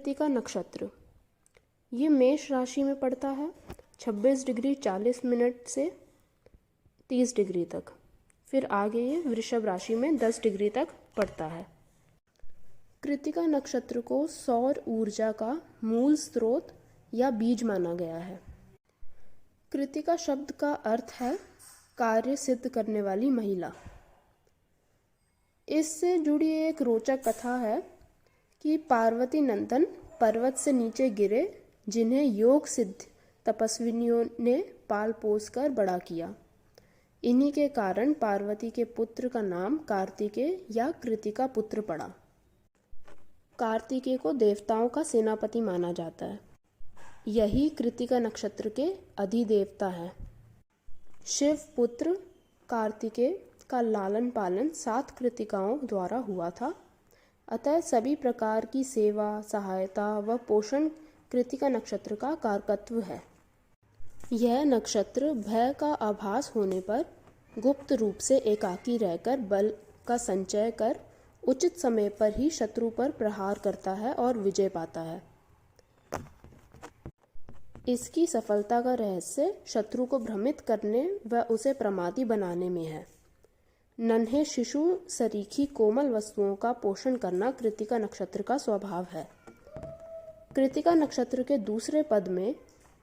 कृत्तिका नक्षत्र ये मेष राशि में पड़ता है 26 डिग्री 40 मिनट से 30 डिग्री तक। फिर आगे ये वृषभ राशि में 10 डिग्री तक पड़ता है। कृत्तिका नक्षत्र को सौर ऊर्जा का मूल स्रोत या बीज माना गया है। कृत्तिका शब्द का अर्थ है कार्य सिद्ध करने वाली महिला। इससे जुड़ी एक रोचक कथा है कि पार्वती नंदन पर्वत से नीचे गिरे, जिन्हें योग सिद्ध तपस्विनियों ने पाल पोस कर बड़ा किया। इन्हीं के कारण पार्वती के पुत्र का नाम कार्तिकेय या कृत्तिका पुत्र पड़ा। कार्तिकेय को देवताओं का सेनापति माना जाता है। यही कृत्तिका नक्षत्र के अधिदेवता हैं। शिव पुत्र कार्तिकेय का लालन पालन 7 कृत्तिकाओं द्वारा हुआ था। अतः सभी प्रकार की सेवा, सहायता व पोषण कृत्तिका नक्षत्र का कारकत्व है। यह नक्षत्र भय का आभास होने पर गुप्त रूप से एकाकी रहकर बल का संचय कर उचित समय पर ही शत्रु पर प्रहार करता है और विजय पाता है। इसकी सफलता का रहस्य शत्रु को भ्रमित करने व उसे प्रमादी बनाने में है। नन्हे शिशु सरीखी कोमल वस्तुओं का पोषण करना कृत्तिका नक्षत्र का स्वभाव है। कृत्तिका नक्षत्र के दूसरे पद में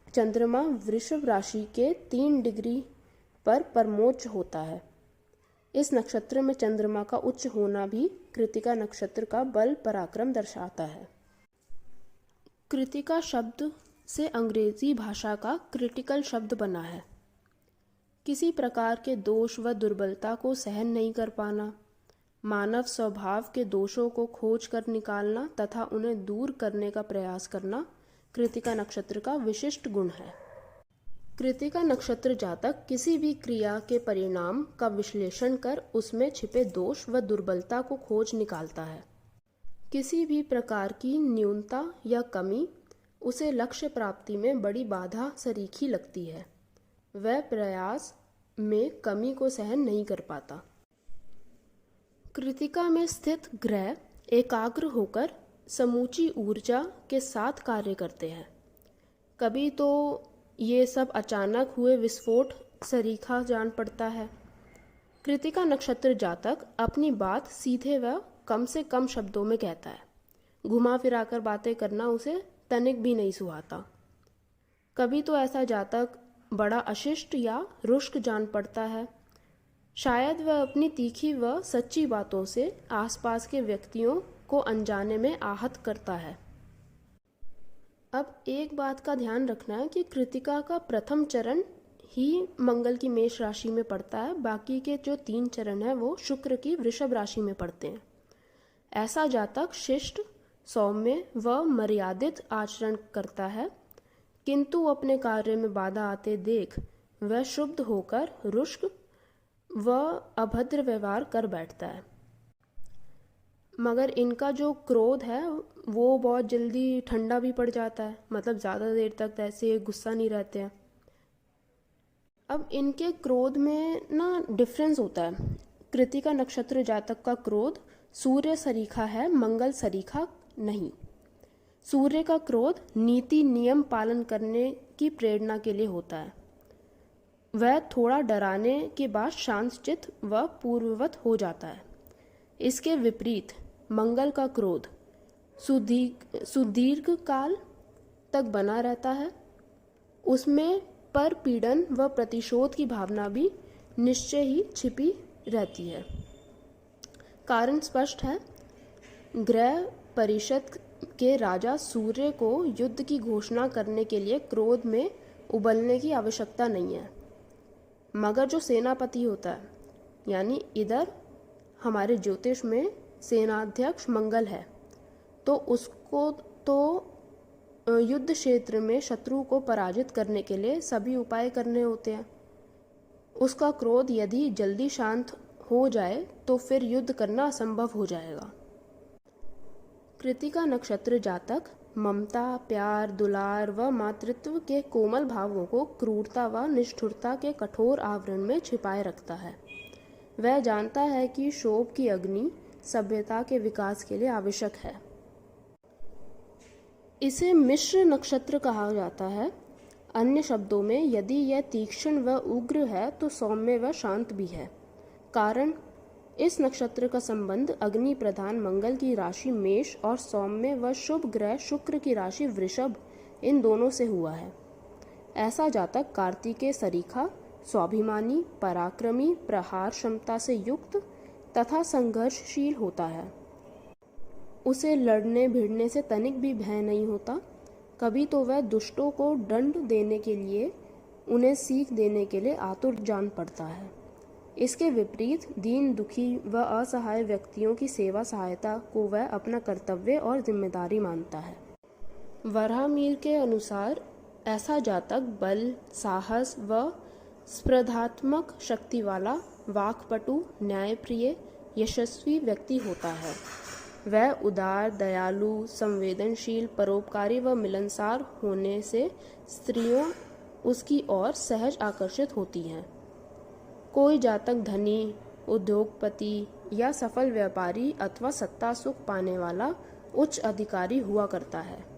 चंद्रमा वृषभ राशि के 3 डिग्री पर परमोच्च होता है। इस नक्षत्र में चंद्रमा का उच्च होना भी कृत्तिका नक्षत्र का बल पराक्रम दर्शाता है। कृत्तिका शब्द से अंग्रेजी भाषा का क्रिटिकल शब्द बना है। किसी प्रकार के दोष व दुर्बलता को सहन नहीं कर पाना, मानव स्वभाव के दोषों को खोज कर निकालना तथा उन्हें दूर करने का प्रयास करना कृत्तिका नक्षत्र का विशिष्ट गुण है। कृत्तिका नक्षत्र जातक किसी भी क्रिया के परिणाम का विश्लेषण कर उसमें छिपे दोष व दुर्बलता को खोज निकालता है। किसी भी प्रकार की न्यूनता या कमी उसे लक्ष्य प्राप्ति में बड़ी बाधा सरीखी लगती है। वह प्रयास में कमी को सहन नहीं कर पाता। कृत्तिका में स्थित ग्रह एकाग्र होकर समूची ऊर्जा के साथ कार्य करते हैं। कभी तो ये सब अचानक हुए विस्फोट सरीखा जान पड़ता है। कृत्तिका नक्षत्र जातक अपनी बात सीधे व कम से कम शब्दों में कहता है। घुमा फिराकर बातें करना उसे तनिक भी नहीं सुहाता। कभी तो ऐसा जातक बड़ा अशिष्ट या रुष्ट जान पड़ता है। शायद वह अपनी तीखी व सच्ची बातों से आसपास के व्यक्तियों को अनजाने में आहत करता है। अब एक बात का ध्यान रखना है कि कृत्तिका का प्रथम चरण ही मंगल की मेष राशि में पड़ता है। बाकी के जो 3 चरण हैं वो शुक्र की वृषभ राशि में पड़ते हैं। ऐसा जातक शिष्ट, सौम्य व मर्यादित आचरण करता है, किंतु अपने कार्य में बाधा आते देख वह शुद्ध होकर रुष्ट व अभद्र व्यवहार कर बैठता है। मगर इनका जो क्रोध है वो बहुत जल्दी ठंडा भी पड़ जाता है, मतलब ज़्यादा देर तक ऐसे गुस्सा नहीं रहते हैं। अब इनके क्रोध में ना डिफरेंस होता है। कृत्तिका नक्षत्र जातक का क्रोध सूर्य सरीखा है, मंगल सरीखा नहीं। सूर्य का क्रोध नीति नियम पालन करने की प्रेरणा के लिए होता है। वह थोड़ा डराने के बाद शांत चित्त व पूर्ववत हो जाता है। इसके विपरीत मंगल का क्रोध सुदीर्घ काल तक बना रहता है। उसमें पर पीड़न व प्रतिशोध की भावना भी निश्चय ही छिपी रहती है। कारण स्पष्ट है। ग्रह परिषद के राजा सूर्य को युद्ध की घोषणा करने के लिए क्रोध में उबलने की आवश्यकता नहीं है। मगर जो सेनापति होता है, यानी इधर हमारे ज्योतिष में सेनाध्यक्ष मंगल है, तो उसको तो युद्ध क्षेत्र में शत्रु को पराजित करने के लिए सभी उपाय करने होते हैं। उसका क्रोध यदि जल्दी शांत हो जाए तो फिर युद्ध करना असंभव हो जाएगा। कृत्तिका नक्षत्र जातक ममता, प्यार, दुलार व मातृत्व के कोमल भावों को क्रूरता व निष्ठुरता के कठोर आवरण में छिपाए रखता है। वह जानता है कि क्षोभ की अग्नि सभ्यता के विकास के लिए आवश्यक है। इसे मिश्र नक्षत्र कहा जाता है। अन्य शब्दों में, यदि यह तीक्ष्ण व उग्र है तो सौम्य व शांत भी है। कारण, इस नक्षत्र का संबंध अग्नि प्रधान मंगल की राशि मेष और सौम्य व शुभ ग्रह शुक्र की राशि वृषभ, इन दोनों से हुआ है। ऐसा जातक कार्तिकेय सरीखा, स्वाभिमानी, पराक्रमी, प्रहार क्षमता से युक्त तथा संघर्षशील होता है। उसे लड़ने भिड़ने से तनिक भी भय नहीं होता। कभी तो वह दुष्टों को दंड देने के लिए, उन्हें सीख देने के लिए आतुर जान पड़ता है। इसके विपरीत दीन दुखी व असहाय व्यक्तियों की सेवा सहायता को वह अपना कर्तव्य और जिम्मेदारी मानता है। वराहमिहिर के अनुसार ऐसा जातक बल, साहस व स्पर्धात्मक शक्ति वाला, वाक्पटु, न्यायप्रिय, यशस्वी व्यक्ति होता है। वह उदार, दयालु, संवेदनशील, परोपकारी व मिलनसार होने से स्त्रियों उसकी ओर सहज आकर्षित होती हैं। कोई जातक धनी, उद्योगपति या सफल व्यापारी अथवा सत्ता सुख पाने वाला उच्च अधिकारी हुआ करता है।